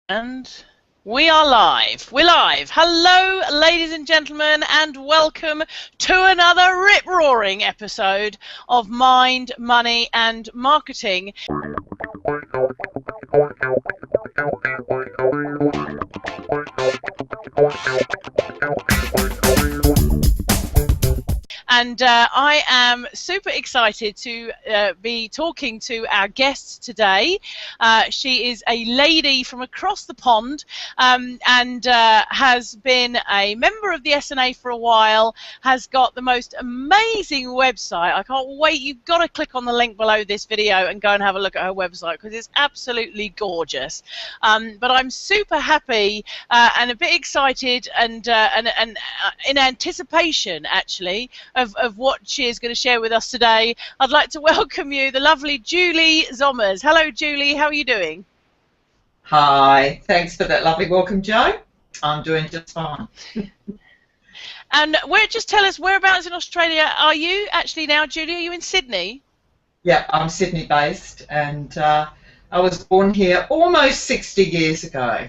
And we are live. We're live. Hello, ladies and gentlemen, and welcome to another rip-roaring episode of Mind, Money and Marketing. And I am super excited to be talking to our guest today. She is a lady from across the pond and has been a member of the SNA for a while, has got the most amazing website. I can't wait. You've got to click on the link below this video and go and have a look at her website because it's absolutely gorgeous. But I'm super happy and a bit excited and in anticipation, actually, of what she is going to share with us today. I'd like to welcome you, the lovely Julie Zommers. Hello, Julie. How are you doing? Hi. Thanks for that lovely welcome, Jo. I'm doing just fine. And just tell us, whereabouts in Australia are you actually now, Julie? Are you in Sydney? Yeah, I'm Sydney-based, and I was born here almost 60 years ago.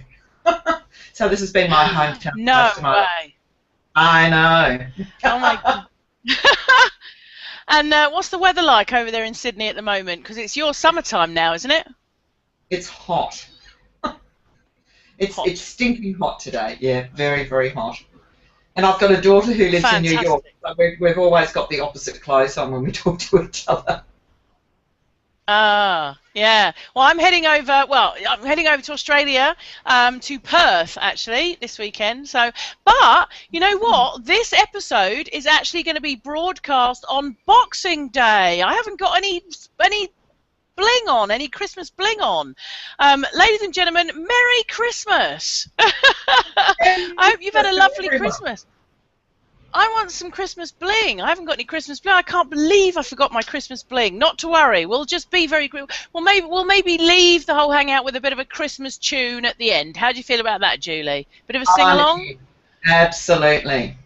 So this has been my hometown. No way. I know. Oh, my God. And what's the weather like over there in Sydney at the moment? Because it's your summertime now, isn't it? It's hot. It's stinking hot today. Yeah, very, very hot. And I've got a daughter who lives in New York. So we've always got the opposite clothes on when we talk to each other. Yeah. Well, I'm heading over to Australia, to Perth, actually, this weekend. So, but you know what? This episode is actually going to be broadcast on Boxing Day. I haven't got any bling on, any Christmas bling on. Ladies and gentlemen, Merry Christmas. I hope you've had a lovely Christmas. I want some Christmas bling. I haven't got any Christmas bling. I can't believe I forgot my Christmas bling. Not to worry. We'll just be very good. We'll maybe leave the whole hangout with a bit of a Christmas tune at the end. How do you feel about that, Julie? Bit of a sing-along? Absolutely.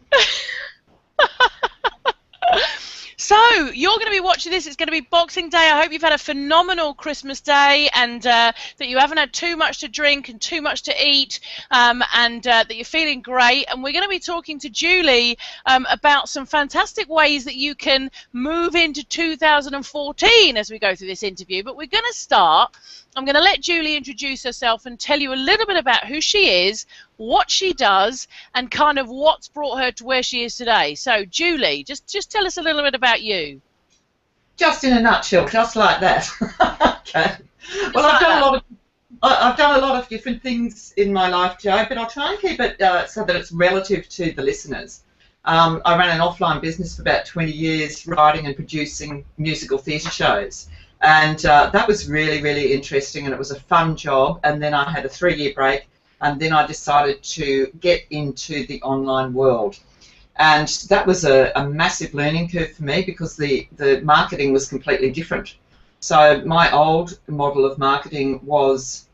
So, you're going to be watching this. It's going to be Boxing Day. I hope you've had a phenomenal Christmas day and that you haven't had too much to drink and too much to eat and that you're feeling great. And we're going to be talking to Julie about some fantastic ways that you can move into 2014 as we go through this interview. But we're going to start. I'm going to let Julie introduce herself and tell you a little bit about who she is, what she does, and kind of what's brought her to where she is today. So, Julie, just tell us a little bit about you. Just in a nutshell, just like that. Okay. Well, I've done a lot of different things in my life, Jo, but I'll try and keep it so that it's relative to the listeners. I ran an offline business for about 20 years, writing and producing musical theatre shows. And that was really, really interesting, and it was a fun job. And then I had a 3-year break, and then I decided to get into the online world. And that was a massive learning curve for me because the marketing was completely different. So my old model of marketing was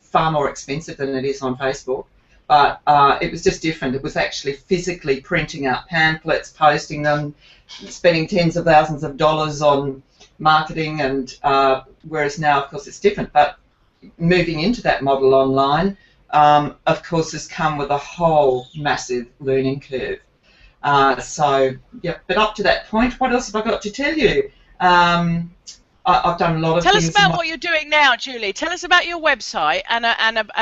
far more expensive than it is on Facebook, but it was just different. It was actually physically printing out pamphlets, posting them, spending tens of thousands of dollars on marketing, and whereas now, of course, it's different. But moving into that model online, of course, has come with a whole massive learning curve. So, yeah, but up to that point, what else have I got to tell you? I've done a lot of things. Tell us about what you're doing now, Julie. Tell us about your website and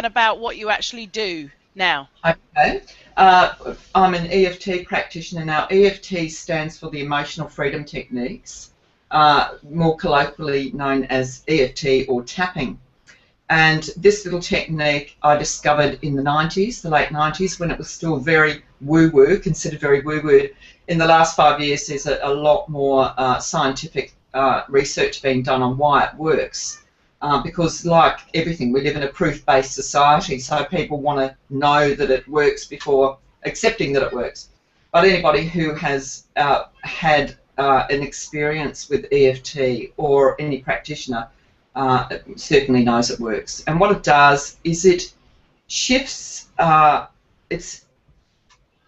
about what you actually do now. Okay. I'm an EFT practitioner now. EFT stands for the Emotional Freedom Techniques, more colloquially known as EFT or tapping. And this little technique I discovered in the 90s, the late 90s, when it was still very woo-woo, considered very woo-woo. In the last 5 years, there's a lot more scientific research being done on why it works. Because like everything, we live in a proof-based society, so people want to know that it works before accepting that it works. But anybody who has had an experience with EFT or any practitioner certainly knows it works. And what it does is it shifts,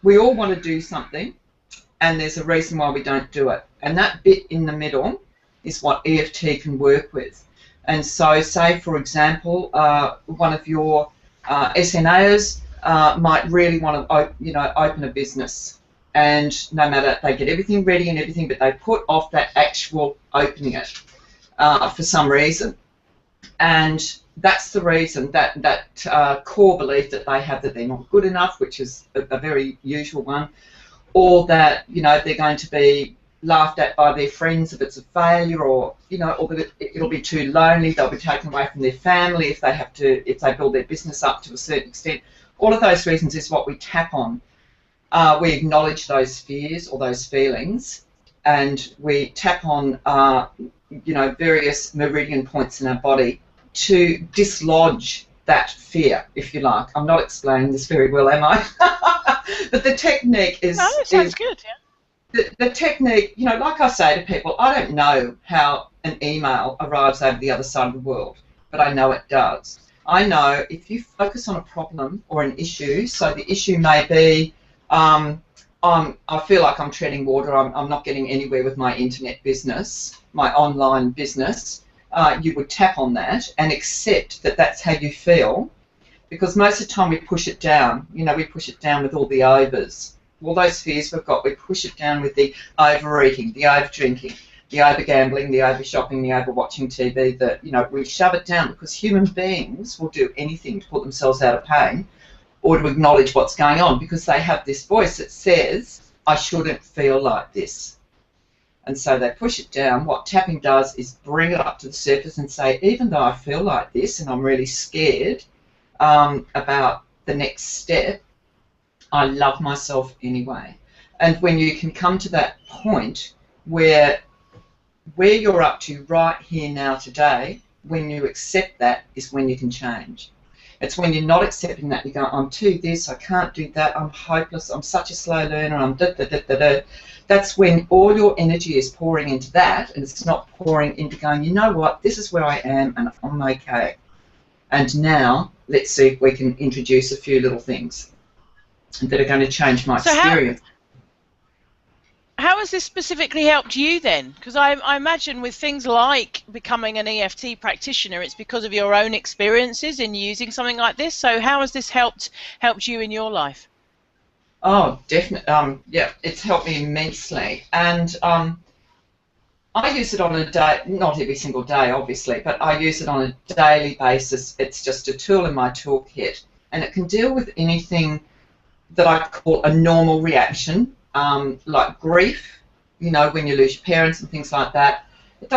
we all want to do something, and there's a reason why we don't do it. And that bit in the middle is what EFT can work with. And so, say, for example, one of your SNAs might really want to, open a business, and no matter, they get everything ready and everything, but they put off that actual opening it for some reason. And that's the reason, that core belief that they have that they're not good enough, which is a very usual one, or that, they're going to be laughed at by their friends if it's a failure, or, or that it'll be too lonely, they'll be taken away from their family if they build their business up to a certain extent. All of those reasons is what we tap on. We acknowledge those fears or those feelings, and we tap on, various meridian points in our body to dislodge that fear, if you like. I'm not explaining this very well, am I? But the technique is... No, it sounds good, yeah. The technique, like I say to people, I don't know how an email arrives over the other side of the world, but I know it does. I know if you focus on a problem or an issue, so the issue may be, I feel like I'm treading water, I'm not getting anywhere with my internet business, my online business, you would tap on that and accept that that's how you feel, because most of the time we push it down. We push it down with all the overs. All those fears we've got, we push it down with the overeating, the over-drinking, the over-gambling, the over-shopping, the over-watching TV, we shove it down, because human beings will do anything to put themselves out of pain or to acknowledge what's going on, because they have this voice that says, I shouldn't feel like this. And so they push it down. What tapping does is bring it up to the surface and say, even though I feel like this and I'm really scared about the next step, I love myself anyway. And when you can come to that point where you're up to right here now today, when you accept that is when you can change. It's when you're not accepting that, you go, I'm too this, I can't do that, I'm hopeless, I'm such a slow learner, I'm da-da-da-da-da. That's when all your energy is pouring into that, and it's not pouring into going, you know what, this is where I am and I'm okay. And now, let's see if we can introduce a few little things that are going to change my experience. How has this specifically helped you then? Because I imagine with things like becoming an EFT practitioner, it's because of your own experiences in using something like this. So how has this helped you in your life? Oh, definitely. Yeah, it's helped me immensely. And I use it on a day, not every single day, obviously, but I use it on a daily basis. It's just a tool in my toolkit, and it can deal with anything that I call a normal reaction. Like grief, when you lose your parents and things like that. It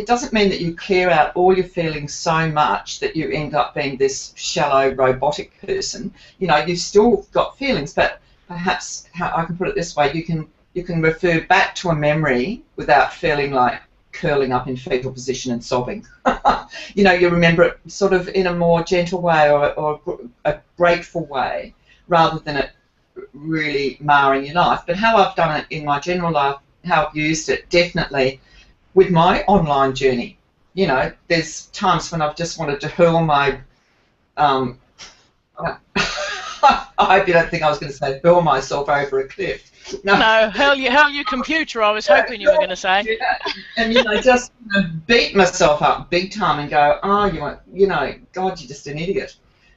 doesn't mean that you clear out all your feelings so much that you end up being this shallow robotic person. You've still got feelings, but perhaps, how I can put it this way, you can refer back to a memory without feeling like curling up in fetal position and sobbing. You remember it sort of in a more gentle way, or a grateful way, rather than it really marring your life. But how I've done it in my general life, how I've used it, definitely with my online journey. There's times when I've just wanted to hurl my I hope you don't think I was going to say hurl myself over a cliff. No, hurl your computer, I was hoping you were going to say. Yeah. And just beat myself up big time and go, oh, God, you're just an idiot.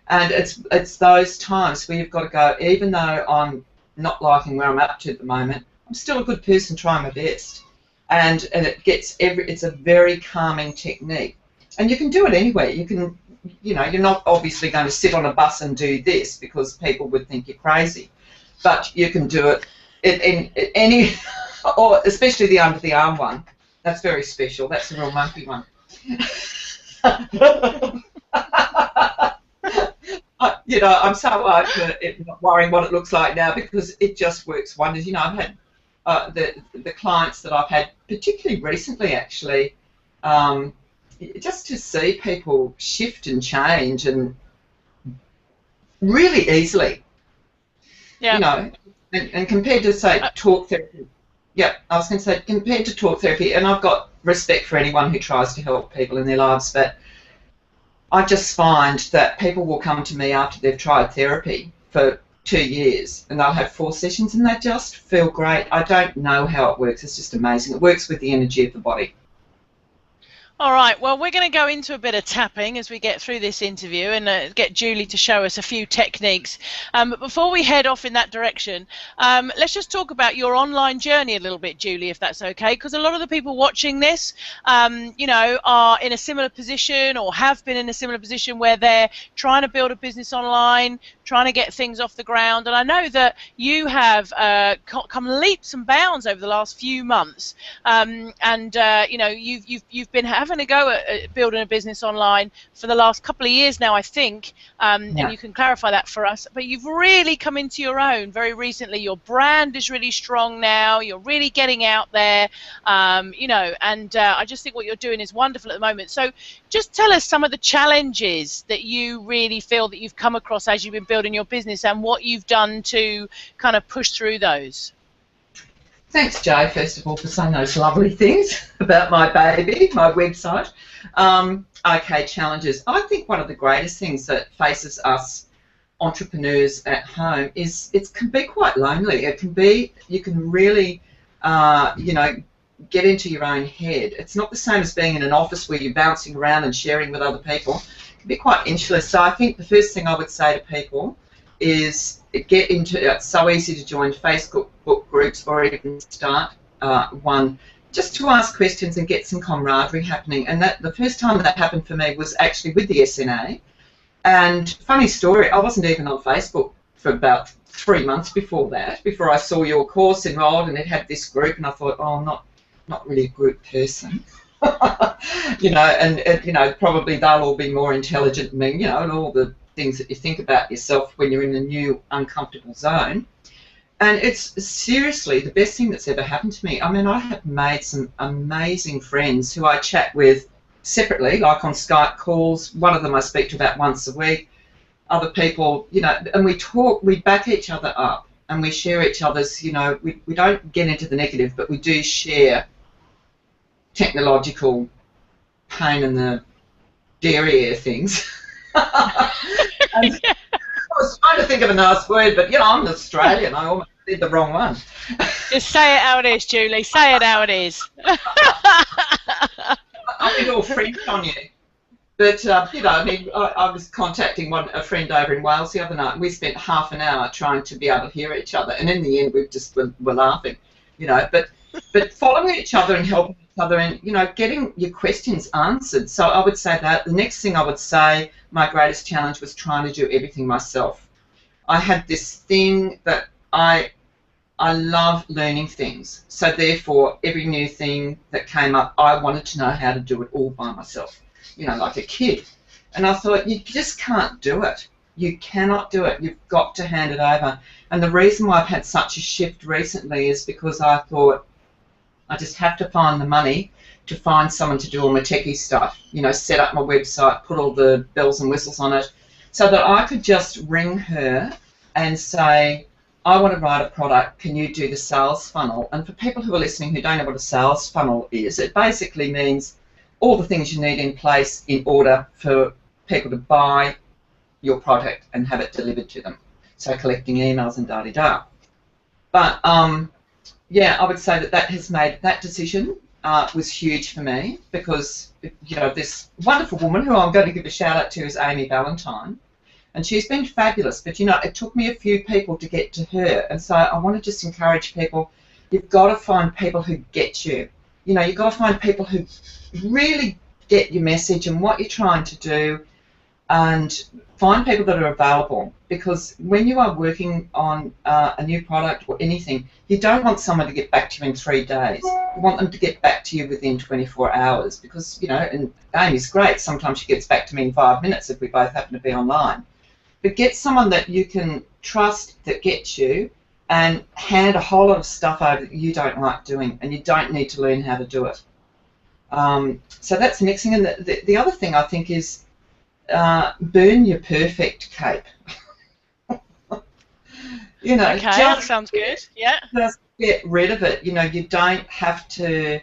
And it's those times where you've got to go, even though I'm not liking where I'm up to at the moment, I'm still a good person trying my best. And it's a very calming technique. And you can do it anywhere. You can, you're not obviously going to sit on a bus and do this because people would think you're crazy. But you can do it in any, or especially the under the arm one. That's very special. That's a real monkey one. I'm so open at not worrying what it looks like now, because it just works wonders. I've had the clients that I've had, particularly recently, actually, just to see people shift and change and really easily. Yeah. And compared to, say, talk therapy. Yeah, I was going to say, compared to talk therapy, and I've got respect for anyone who tries to help people in their lives, but I just find that people will come to me after they've tried therapy for 2 years, and they'll have 4 sessions and they just feel great. I don't know how it works. It's just amazing. It works with the energy of the body. All right, well, we're going to go into a bit of tapping as we get through this interview and get Julie to show us a few techniques. But before we head off in that direction, let's just talk about your online journey a little bit, Julie, if that's okay, because a lot of the people watching this, you know, are in a similar position or have been in a similar position where they're trying to build a business online, trying to get things off the ground. And I know that you have come leaps and bounds over the last few months, you know, you've been having a go at building a business online for the last couple of years now, I think, and you can clarify that for us. But you've really come into your own very recently. Your brand is really strong now. You're really getting out there, you know, and I just think what you're doing is wonderful at the moment. So just tell us some of the challenges that you really feel that you've come across as you've been building your business and what you've done to kind of push through those. Thanks, Jay, first of all, for saying those lovely things about my baby, my website. Okay, challenges. I think one of the greatest things that faces us entrepreneurs at home is it can be quite lonely. It can be, you can really, you know, get into your own head. It's not the same as being in an office where you're bouncing around and sharing with other people. It can be quite insular. So I think the first thing I would say to people is get into, it's so easy to join Facebook groups or even start one just to ask questions and get some camaraderie happening. And that the first time that happened for me was actually with the SNA. And funny story, I wasn't even on Facebook for about 3 months before that, before I saw your course enrolled and it had this group, and I thought, oh, I'm not really a group person. You know, and you know, probably they'll all be more intelligent than me, you know, and all the things that you think about yourself when you're in a new uncomfortable zone. And it's seriously the best thing that's ever happened to me. I mean, I have made some amazing friends who I chat with separately, like on Skype calls. One of them I speak to about once a week. Other people, you know, and we talk, we back each other up and we share each other's, you know, we don't get into the negative, but we do share technological pain in the derriere things. I was trying to think of a nice word, but you know, I'm an Australian. I almost did the wrong one. Just say it how it is, Julie. Say it how it is. I think all French on you. But you know, I mean, I was contacting a friend over in Wales the other night, and we spent half an hour trying to be able to hear each other, and in the end, we just were laughing, you know. But following each other and helping each other, and you know, getting your questions answered. So I would say that the next thing I would say, my greatest challenge was trying to do everything myself. I had this thing that I love learning things. So therefore, every new thing that came up, I wanted to know how to do it all by myself, you know, like a kid. And I thought, you just can't do it. You cannot do it. You've got to hand it over. And the reason why I've had such a shift recently is because I thought, I just have to find the money to find someone to do all my techie stuff, you know, set up my website, put all the bells and whistles on it, so that I could just ring her and say, I want to write a product, can you do the sales funnel? And for people who are listening who don't know what a sales funnel is, it basically means all the things you need in place in order for people to buy your product and have it delivered to them. So collecting emails and da-da-da. But yeah, I would say that has made that decision was huge for me, because you know, this wonderful woman who I'm going to give a shout out to is Amy Valentine, and she's been fabulous. But you know, it took me a few people to get to her, and so I want to just encourage people. You've got to find people who get you. You know, you've got to find people who really get your message and what you're trying to do, and find people that are available, because when you are working on a new product or anything, you don't want someone to get back to you in 3 days. You want them to get back to you within 24 hours, because, you know, and Amy's great. Sometimes she gets back to me in 5 minutes if we both happen to be online. But get someone that you can trust that gets you, and hand a whole lot of stuff over that you don't like doing, and you don't need to learn how to do it. So that's the next thing. And the other thing I think is, burn your perfect cape. You know, okay, that sounds good. Yeah. Just get rid of it. You know, you don't have to.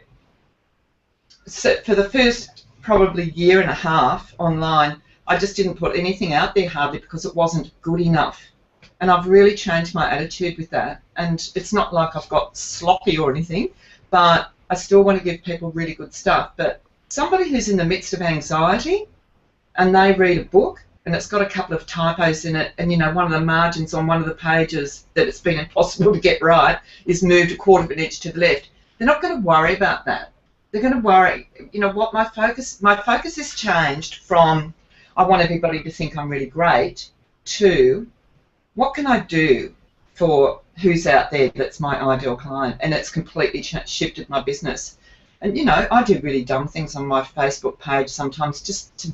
So for the first probably year and a half online, I just didn't put anything out there hardly, because it wasn't good enough. And I've really changed my attitude with that. And it's not like I've got sloppy or anything, but I still want to give people really good stuff. But somebody who's in the midst of anxiety and they read a book and it's got a couple of typos in it, and, you know, one of the margins on one of the pages that it's been impossible to get right is moved a quarter of an inch to the left, they're not going to worry about that. They're going to worry, you know what, my focus has changed from I want everybody to think I'm really great to what can I do for who's out there that's my ideal client, and it's completely shifted my business. And, you know, I do really dumb things on my Facebook page sometimes just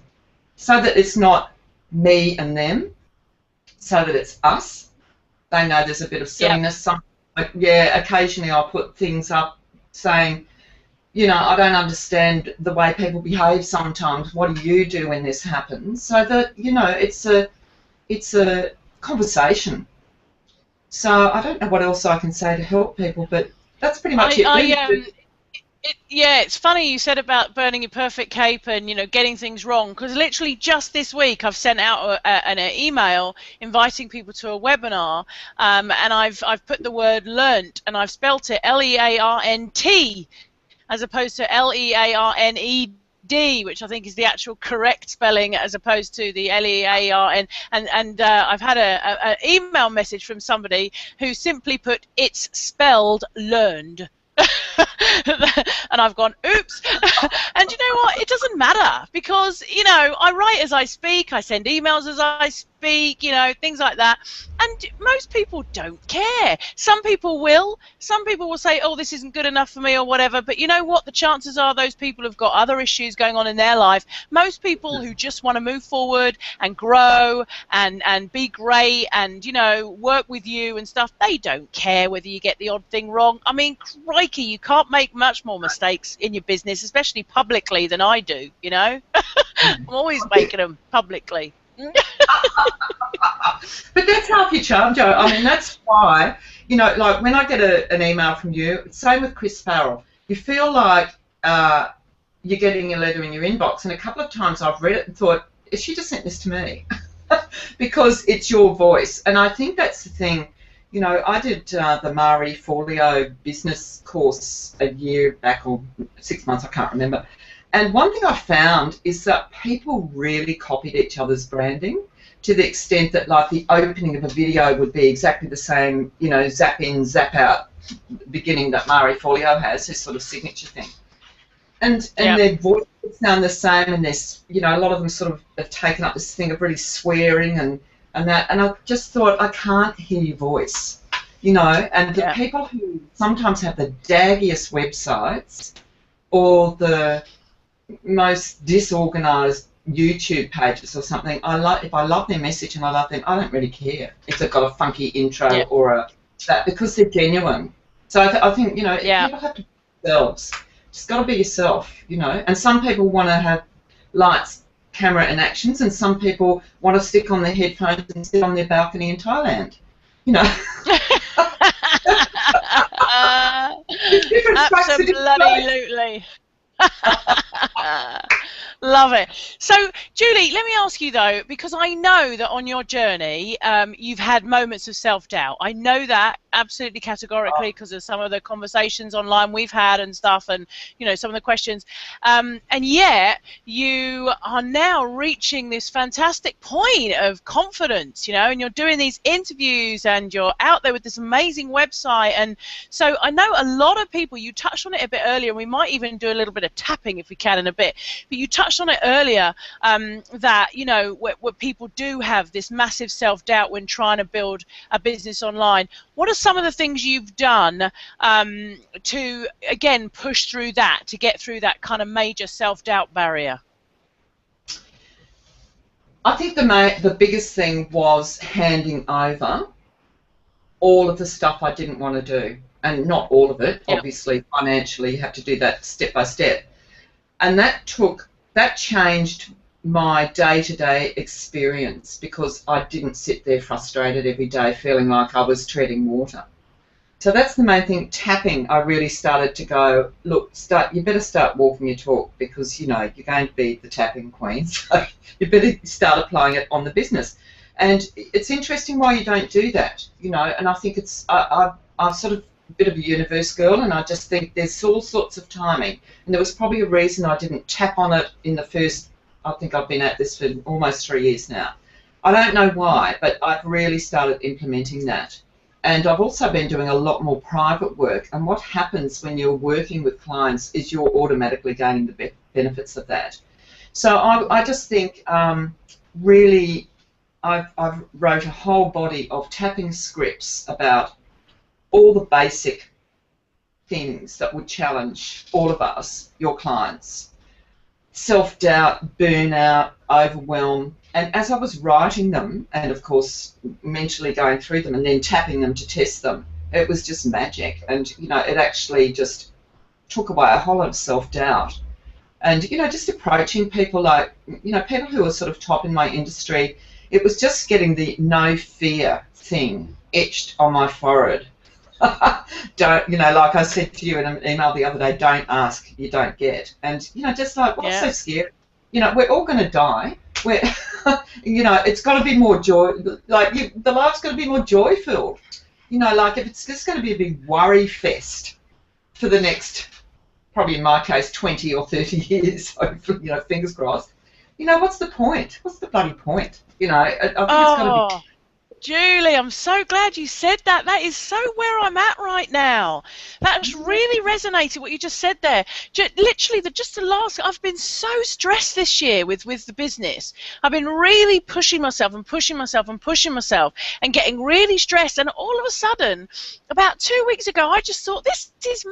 so that it's not me and them, so that it's us. They know there's a bit of silliness. Occasionally I'll put things up saying, you know, I don't understand the way people behave sometimes. What do you do when this happens? So that, you know, it's a conversation. So I don't know what else I can say to help people, but that's pretty much it. Yeah, it's funny you said about burning your perfect cape and, you know, getting things wrong, because literally just this week I've sent out an email inviting people to a webinar, and I've put the word learnt and I've spelt it Learnt as opposed to Learned, which I think is the actual correct spelling as opposed to the Learn. And I've had an email message from somebody who simply put, it's spelled learned. And I've gone, oops. And you know what, it doesn't matter, because, you know, I write as I speak, I send emails as I speak, you know, things like that, and most people don't care. Some people will say, oh, this isn't good enough for me or whatever, but you know what, the chances are those people have got other issues going on in their life. Most people who just want to move forward and grow and be great and, you know, work with you and stuff, they don't care whether you get the odd thing wrong. I mean, crikey, you can't make much more mistakes in your business, especially publicly, than I do, you know. I'm always making them publicly. But that's half your charm, Joe. I mean, that's why, you know, like when I get an email from you, same with Chris Farrell, you feel like you're getting a letter in your inbox, and a couple of times I've read it and thought, is she just sent this to me? Because it's your voice. And I think that's the thing. You know, I did the Marie Forleo business course a year back, or 6 months, I can't remember. And one thing I found is that people really copied each other's branding, to the extent that, like, the opening of a video would be exactly the same, you know, zap in, zap out beginning that Marie Forleo has, his sort of signature thing. And their voices sound the same, and there's, you know, a lot of them sort of have taken up this thing of really swearing and that, and I just thought, I can't hear your voice, you know. And the people who sometimes have the daggiest websites or the most disorganised YouTube pages or something, if I love their message and I love them, I don't really care if they've got a funky intro or that, because they're genuine. So I think, you know, people have to be themselves. Just got to be yourself, you know. And some people want to have lights, camera and actions, and some people want to stick on their headphones and sit on their balcony in Thailand, you know. Absolutely. Love it. So, Julie, let me ask you though, because I know that on your journey, you've had moments of self-doubt. I know that absolutely categorically because of some of the conversations online we've had and stuff, and, you know, some of the questions. And yet, you are now reaching this fantastic point of confidence, you know, and you're doing these interviews and you're out there with this amazing website. And so I know a lot of people, you touched on it a bit earlier, and we might even do a little bit of tapping if we can in a bit, but you touched on it earlier, that, you know, where people do have this massive self-doubt when trying to build a business online. What are some of the things you've done to, again, push through that, to get through that kind of major self-doubt barrier? I think the biggest thing was handing over all of the stuff I didn't want to do, and not all of it, obviously. Financially, you have to do that step by step, and that changed my day-to-day experience, because I didn't sit there frustrated every day feeling like I was treading water. So that's the main thing. Tapping, I really started to go, look, you better start walking your talk, because, you know, you're going to be the tapping queen, so you better start applying it on the business. And it's interesting why you don't do that, you know, and I think it's, I've sort of a bit of a universe girl, and I just think there's all sorts of timing. And there was probably a reason I didn't tap on it in the first, I think I've been at this for almost 3 years now. I don't know why, but I've really started implementing that. And I've also been doing a lot more private work. And what happens when you're working with clients is you're automatically gaining the benefits of that. So I just think really I've wrote a whole body of tapping scripts about all the basic things that would challenge all of us, your clients. Self-doubt, burnout, overwhelm. And as I was writing them, and of course mentally going through them and then tapping them to test them, it was just magic. And, you know, it actually just took away a whole lot of self-doubt. And, you know, just approaching people like, you know, people who are sort of top in my industry, it was just getting the no fear thing etched on my forehead. Don't, you know, like I said to you in an email the other day, don't ask, you don't get. And, you know, just like, what's so scary? You know, we're all going to die. We're, you know, it's got to be more joy, like the life's got to be more joy-filled. You know, like if it's just going to be a big worry fest for the next, probably in my case, 20 or 30 years, hopefully, you know, fingers crossed, you know, what's the point? What's the bloody point? You know, I think it's got to be... Julie, I'm so glad you said that. That is so where I'm at right now. That's really resonated, what you just said there. Literally, I've been so stressed this year with the business. I've been really pushing myself and pushing myself and pushing myself and getting really stressed. And all of a sudden, about 2 weeks ago, I just thought, this is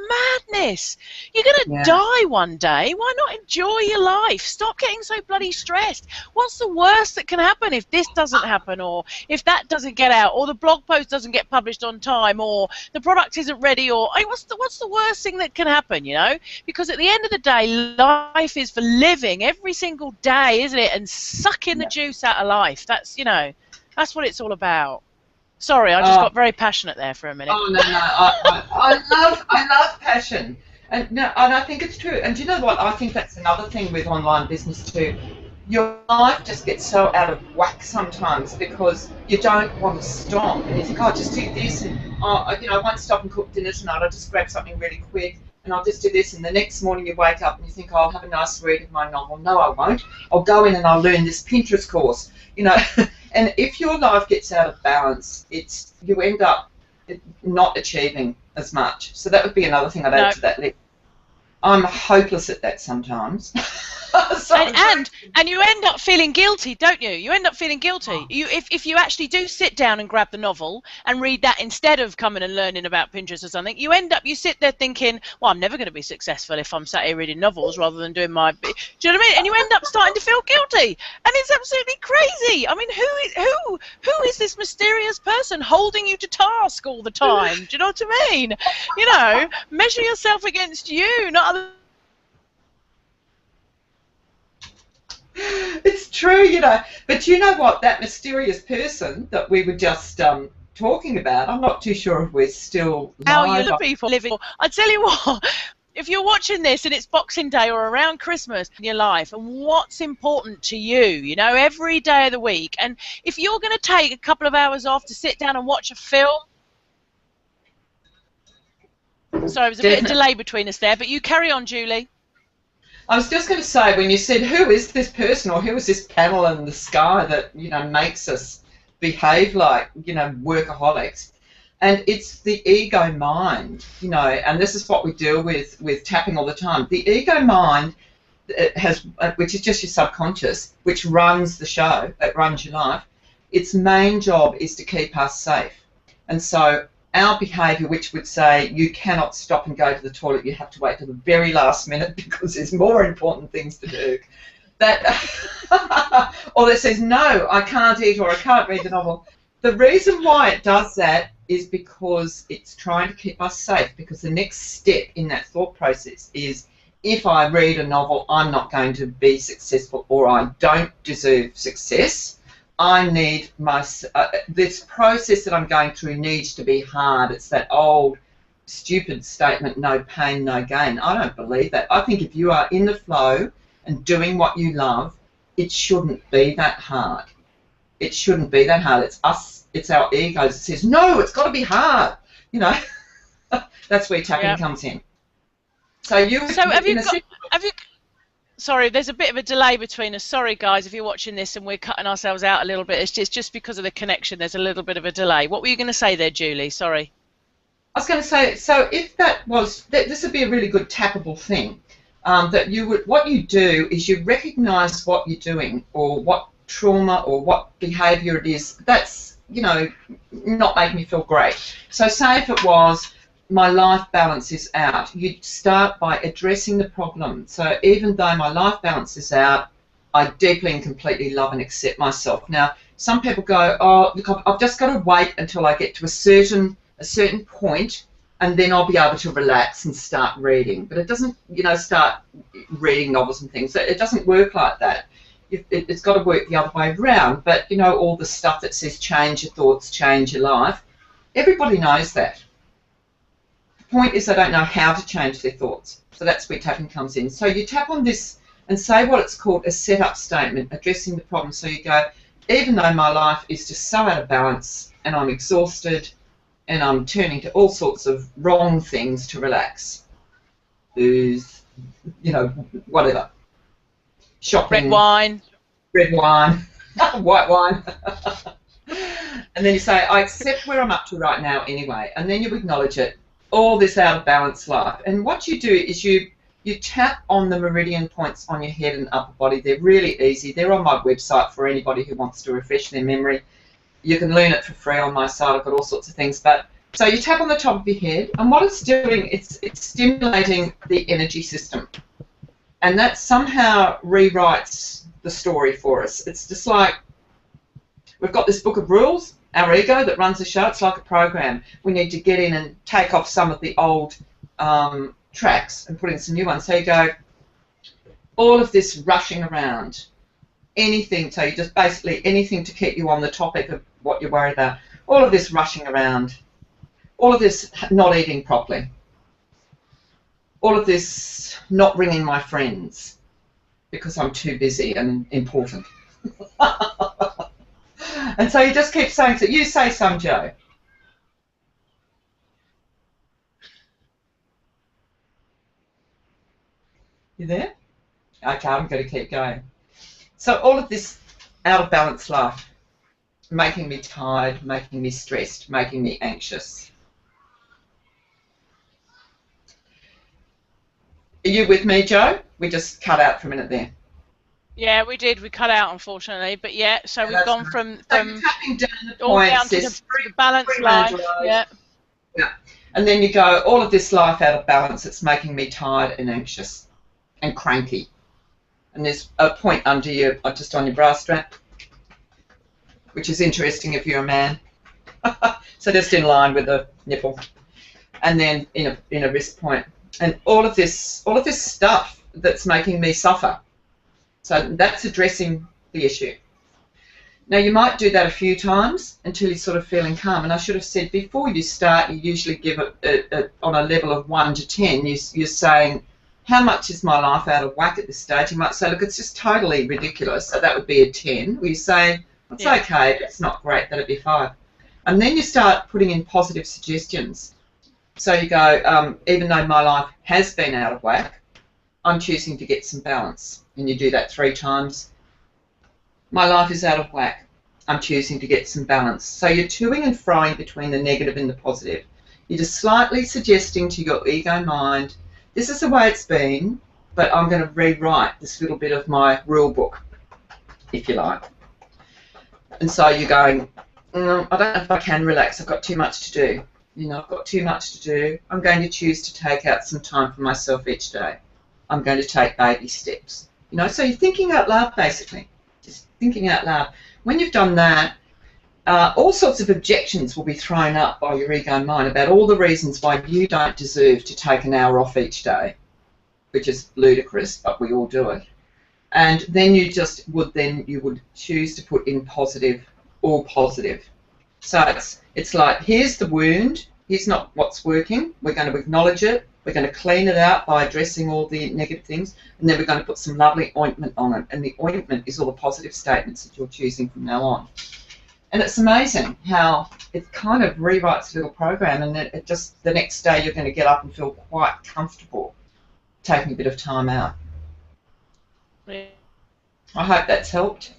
madness. You're going to die one day. Why not enjoy your life? Stop getting so bloody stressed. What's the worst that can happen if this doesn't happen, or if that doesn't get out, or the blog post doesn't get published on time, or the product isn't ready, or hey, what's the worst thing that can happen, you know? Because at the end of the day, life is for living every single day, isn't it? And sucking the juice out of life. That's, you know, that's what it's all about. Sorry, I just got very passionate there for a minute. Oh no, I love passion, and I think it's true. And do you know what? I think that's another thing with online business too. Your life just gets so out of whack sometimes because you don't want to stop. And you think, oh, I'll just do this, and you know, I won't stop and cook dinner tonight. I'll just grab something really quick, and I'll just do this. And the next morning you wake up and you think, oh, I'll have a nice read of my novel. No, I won't. I'll go in and I'll learn this Pinterest course. You know, and if your life gets out of balance, you end up not achieving as much. So that would be another thing I'd add to that list. I'm hopeless at that sometimes. And you end up feeling guilty, don't you? You end up feeling guilty. If you actually do sit down and grab the novel and read that instead of coming and learning about Pinterest or something, you sit there thinking, well, I'm never going to be successful if I'm sat here reading novels rather than doing my... Do you know what I mean? And you end up starting to feel guilty. And it's absolutely crazy. I mean, who is this mysterious person holding you to task all the time? Do you know what I mean? You know, measure yourself against you, not other... It's true, you know, but you know what, that mysterious person that we were just talking about, I'm not too sure if we're still how you the people living. I tell you what, if you're watching this and it's Boxing Day or around Christmas in your life, and what's important to you, you know, every day of the week, and if you're going to take a couple of hours off to sit down and watch a film. Sorry, there was a bit of delay between us there, but you carry on, Julie. I was just going to say, when you said, who is this person or who is this panel in the sky that, you know, makes us behave like, you know, workaholics? And it's the ego mind, you know, and this is what we deal with tapping all the time. The ego mind which is just your subconscious, which runs the show, it runs your life. Its main job is to keep us safe. And so our behaviour, which would say you cannot stop and go to the toilet, you have to wait till the very last minute because there's more important things to do. Or that says, no, I can't eat or I can't read the novel. The reason why it does that is because it's trying to keep us safe, because the next step in that thought process is, if I read a novel, I'm not going to be successful, or I don't deserve success. I need this process that I'm going through needs to be hard. It's that old stupid statement, no pain, no gain. I don't believe that. I think if you are in the flow and doing what you love, it shouldn't be that hard. It shouldn't be that hard. It's us, it's our egos that says, no, it's got to be hard, you know. That's where tapping comes in. So you. So have you? Sorry, there's a bit of a delay between us. Sorry, guys, if you're watching this and we're cutting ourselves out a little bit. It's just because of the connection. There's a little bit of a delay. What were you going to say there, Julie? Sorry. I was going to say, so if that was, this would be a really good tappable thing. That you would, what you do is you recognise what you're doing, or what trauma or what behaviour it is that's, you know, not making you feel great. So say if it was, my life balance is out, you'd start by addressing the problem. So even though my life balance is out, I deeply and completely love and accept myself. Now, some people go, oh, look, I've just got to wait until I get to a certain point, and then I'll be able to relax and start reading. But it doesn't, you know, start reading novels and things. It doesn't work like that. It's got to work the other way around. But, you know, all the stuff that says change your thoughts, change your life, everybody knows that. The point is they don't know how to change their thoughts. So that's where tapping comes in. So you tap on this and say what it's called a setup statement, addressing the problem. So you go, even though my life is just so out of balance and I'm exhausted and I'm turning to all sorts of wrong things to relax, booze, you know, whatever, shopping, red wine, white wine. And then you say, I accept where I'm up to right now anyway, and then you acknowledge it, all this out of balance life. And what you do is you tap on the meridian points on your head and upper body. They're really easy. They're on my website for anybody who wants to refresh their memory. You can learn it for free on my site. I've got all sorts of things. But so you tap on the top of your head, and what it's doing, it's stimulating the energy system. And that somehow rewrites the story for us. It's just like we've got this book of rules, our ego that runs the show. It's like a program. We need to get in and take off some of the old tracks and put in some new ones. So you go, all of this rushing around, anything, so you just basically anything to keep you on the topic of what you're worried about, all of this rushing around, all of this not eating properly, all of this not ringing my friends because I'm too busy and important. And so you just keep saying, so you say some, Joe. You there? Okay, I'm going to keep going. So all of this out of balance life, making me tired, making me stressed, making me anxious. Are you with me, Joe? We just cut out for a minute there. Yeah, we did. We cut out, unfortunately. But yeah, so yeah, we've gone from tapping down the all points, down to the balance life. Yeah. Yeah. And then you go, all of this life out of balance, it's making me tired and anxious and cranky. And there's a point under you, just on your bra strap, which is interesting if you're a man. So just in line with the nipple, and then in a wrist point, and all of this stuff that's making me suffer. So that's addressing the issue. Now you might do that a few times until you're sort of feeling calm. And I should have said before you start, you usually give it on a level of 1 to 10. You're saying, how much is my life out of whack at this stage? You might say, look, it's just totally ridiculous. So that would be a 10. Or you say, it's okay, but it's not great, that'd be 5. And then you start putting in positive suggestions. So you go, even though my life has been out of whack, I'm choosing to get some balance. And you do that 3 times. My life is out of whack. I'm choosing to get some balance. So you're toing and froing between the negative and the positive. You're just slightly suggesting to your ego mind, this is the way it's been, but I'm going to rewrite this little bit of my rule book, if you like. And so you're going, I don't know if I can relax. I've got too much to do. You know, I've got too much to do. I'm going to choose to take out some time for myself each day. I'm going to take baby steps. You know, so you're thinking out loud, basically. Just thinking out loud. When you've done that, all sorts of objections will be thrown up by your ego mind about all the reasons why you don't deserve to take an hour off each day, which is ludicrous, but we all do it. And then you would choose to put in positive, all positive. So it's like, here's the wound, here's not what's working, we're going to acknowledge it, we're going to clean it out by addressing all the negative things, and then we're going to put some lovely ointment on it. And the ointment is all the positive statements that you're choosing from now on. And it's amazing how it kind of rewrites a little program, and it just, the next day you're going to get up and feel quite comfortable taking a bit of time out. Yeah. I hope that's helped.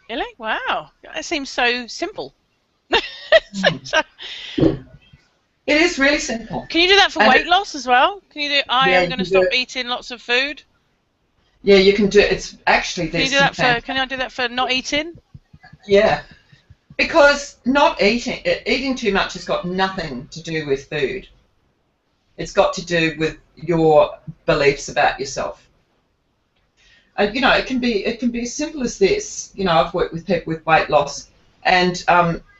Really? Wow. That seems so simple. So, It is really simple. can you do that for weight loss as well? Can you do, I Yeah, am you going to can do stop it. eating lots of food? Yeah, you can do it. It's actually, Can you there's do some that for, can I do that for not eating? yeah, because not eating too much has got nothing to do with food. It's got to do with your beliefs about yourself. And it can be as simple as this. I've worked with people with weight loss, and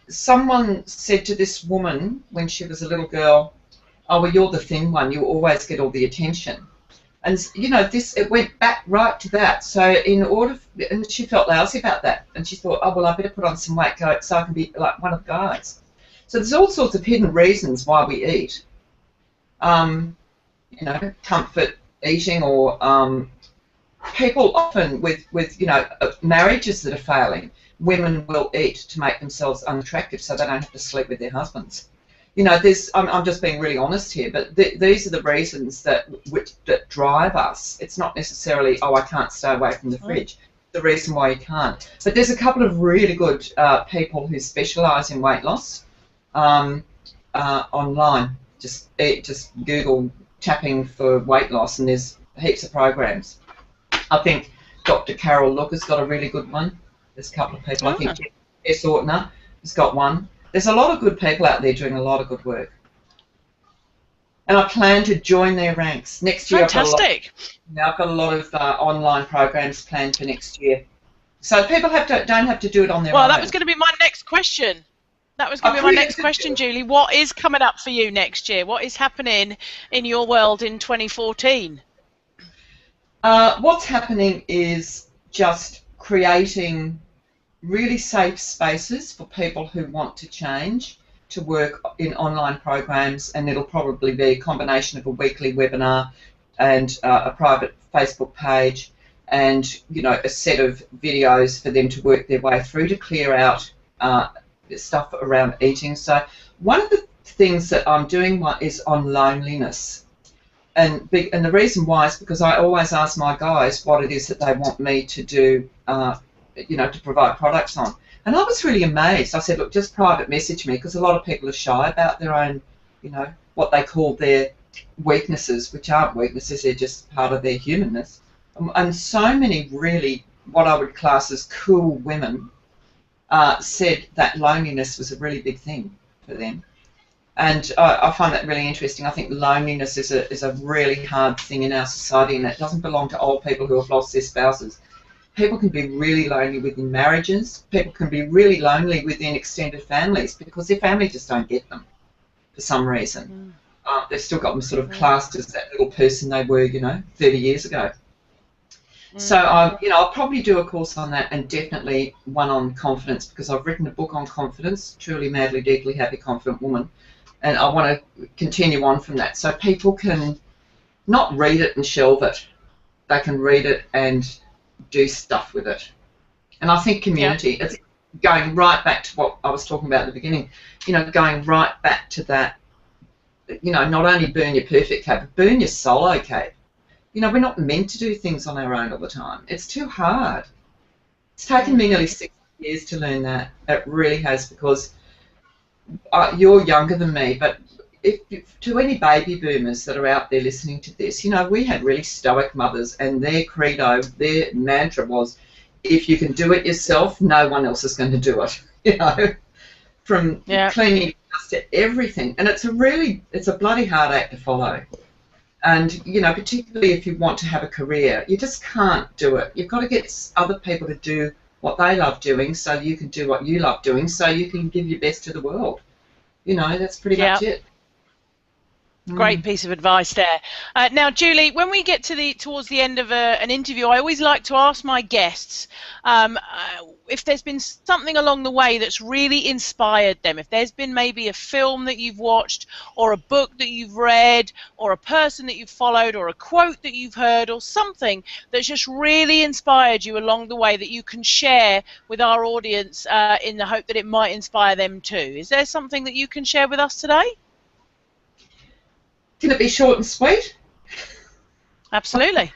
someone said to this woman when she was a little girl, "Oh, well, you're the thin one. You always get all the attention." And it went back right to that. So and she felt lousy about that, and she thought, "Oh, well, I better put on some weight so I can be like one of the guys." So there's all sorts of hidden reasons why we eat. Comfort eating, or people often with marriages that are failing, women will eat to make themselves unattractive so they don't have to sleep with their husbands. I'm just being really honest here, but these are the reasons that drive us. It's not necessarily, oh, I can't stay away from the fridge. The reason why you can't. But there's a couple of really good people who specialise in weight loss online. Just Google tapping for weight loss, and there's heaps of programs. I think Dr. Carol Looker's got a really good one. There's a couple of people. I think S. Ortner has got one. There's a lot of good people out there doing a lot of good work. And I plan to join their ranks. Next year, Fantastic. I've got a lot of online programs planned for next year. So people don't have to do it on their own. Well, that was going to be my next question. That was going to be my next question, Julie. What is coming up for you next year? What is happening in your world in 2014? What's happening is just creating really safe spaces for people who want to change to work in online programs, and it'll probably be a combination of a weekly webinar and a private Facebook page, and a set of videos for them to work their way through to clear out stuff around eating. So one of the things that I'm doing is on loneliness. And the reason why is because I always ask my guys what it is that they want me to do, to provide products on. And I was really amazed. I said, look, just private message me, because a lot of people are shy about their own, what they call their weaknesses, which aren't weaknesses, they're just part of their humanness. And so many really, what I would class as cool women, said that loneliness was a really big thing for them. And I find that really interesting. I think loneliness is a really hard thing in our society, and it doesn't belong to old people who have lost their spouses. People can be really lonely within marriages. People can be really lonely within extended families because their family just don't get them for some reason. They've still got them sort of classed as that little person they were, 30 years ago. So, I'll probably do a course on that, and definitely one on confidence, because I've written a book on confidence, Truly, Madly, Deeply Happy, Confident Woman, and I want to continue on from that so people can not read it and shelve it. They can read it and do stuff with it. And I think community, it's going right back to what I was talking about at the beginning, going right back to that, not only burn your perfect cape, but burn your solo cape. We're not meant to do things on our own all the time. It's too hard. It's taken me nearly 6 years to learn that. It really has, because you're younger than me, but to any baby boomers that are out there listening to this, we had really stoic mothers, and their credo, their mantra was, if you can do it yourself, no one else is going to do it. From cleaning to everything. And it's a bloody hard act to follow. And, particularly if you want to have a career, you just can't do it. You've got to get other people to do what they love doing so you can do what you love doing so you can give your best to the world. That's pretty much it. Great piece of advice there. Now, Julie, when we get to towards the end of an interview, I always like to ask my guests if there's been something along the way that's really inspired them. If there's been maybe a film that you've watched, or a book that you've read, or a person that you've followed, or a quote that you've heard, or something that's just really inspired you along the way that you can share with our audience in the hope that it might inspire them too. Is there something that you can share with us today? Can it be short and sweet? Absolutely.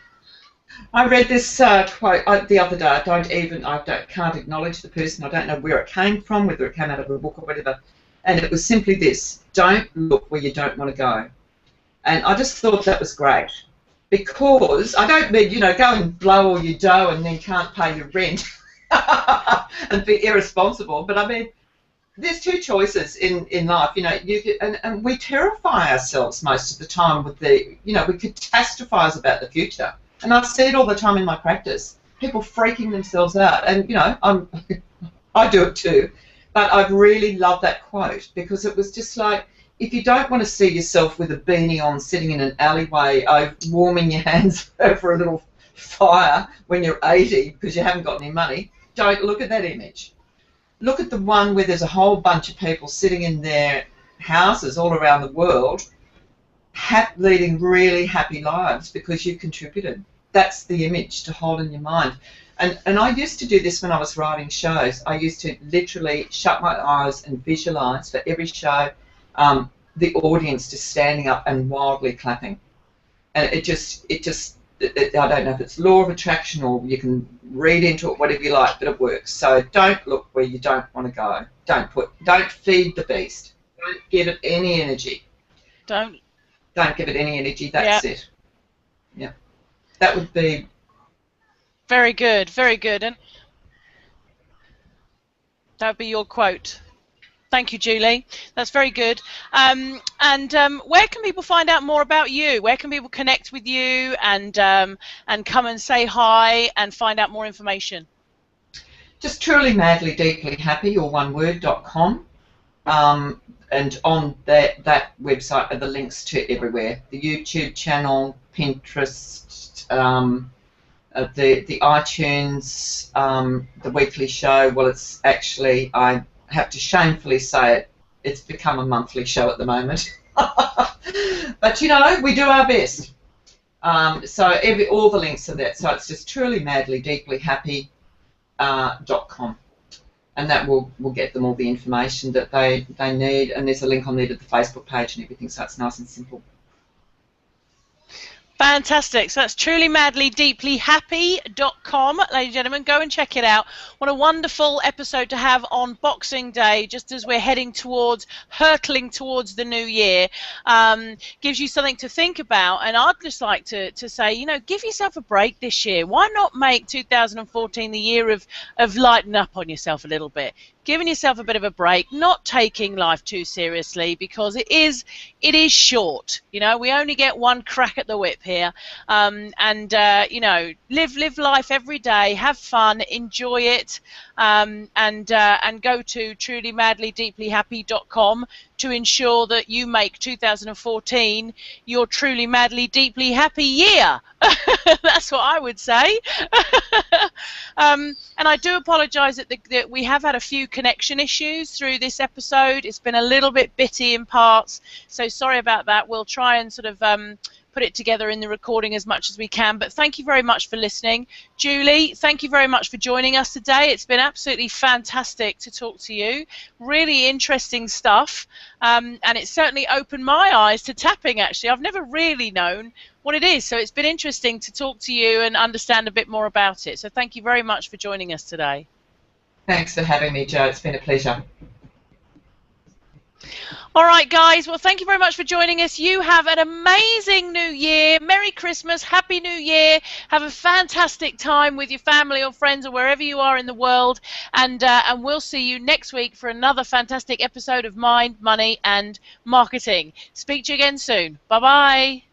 I read this quote the other day. Can't acknowledge the person. I don't know where it came from, whether it came out of a book or whatever. And it was simply this: don't look where you don't want to go. And I just thought that was great, because I don't mean, go and blow all your dough and then can't pay your rent and be irresponsible. But I mean, there's two choices in life, and we terrify ourselves most of the time with we catastrophize about the future. And I see it all the time in my practice, people freaking themselves out. And, I do it too. But I really love that quote, because it was just like, if you don't want to see yourself with a beanie on sitting in an alleyway warming your hands over a little fire when you're 80 because you haven't got any money, don't look at that image. Look at the one where there's a whole bunch of people sitting in their houses all around the world leading really happy lives because you've contributed. That's the image to hold in your mind. And I used to do this when I was writing shows. I used to literally shut my eyes and visualise for every show the audience just standing up and wildly clapping. And it just I don't know if it's law of attraction or you can read into it whatever you like, but it works. So don't look where you don't want to go. Don't feed the beast. Don't give it any energy. Don't give it any energy. That's it. Yeah. That would be very good, very good. And that would be your quote. Thank you, Julie. That's very good. And where can people find out more about you? Where can people connect with you and come and say hi and find out more information? Just truly madly deeply happy, or oneword.com. And on that website are the links to everywhere: the YouTube channel, Pinterest, the iTunes, the weekly show. Well, it's actually, I have to shamefully say it's become a monthly show at the moment. But we do our best. So all the links are there. So it's just truly madly deeply happy .com, and that will get them all the information that they need. And there's a link on there to the Facebook page and everything, so it's nice and simple. Fantastic. So that's trulymadlydeeplyhappy.com. Ladies and gentlemen, go and check it out. What a wonderful episode to have on Boxing Day, just as we're hurtling towards the new year. Gives you something to think about. And I'd just like to say, give yourself a break this year. Why not make 2014 the year of lighten up on yourself a little bit? Giving yourself a bit of a break, not taking life too seriously, because it is short. We only get one crack at the whip here, live life every day, have fun, enjoy it, and go to trulymadlydeeplyhappy.com to ensure that you make 2014 your truly madly deeply happy year. That's what I would say. And I do apologise that we have had a few connection issues through this episode. It's been a little bit bitty in parts, so sorry about that. We'll try and sort of put it together in the recording as much as we can. But thank you very much for listening. Julie, thank you very much for joining us today. It's been absolutely fantastic to talk to you. Really interesting stuff. And it certainly opened my eyes to tapping, actually. I've never really known what it is. So it's been interesting to talk to you and understand a bit more about it. So thank you very much for joining us today. Thanks for having me, Jo. It's been a pleasure. All right, guys. Well, thank you very much for joining us. You have an amazing new year. Merry Christmas. Happy New Year. Have a fantastic time with your family or friends or wherever you are in the world. And we'll see you next week for another fantastic episode of Mind, Money and Marketing. Speak to you again soon. Bye-bye.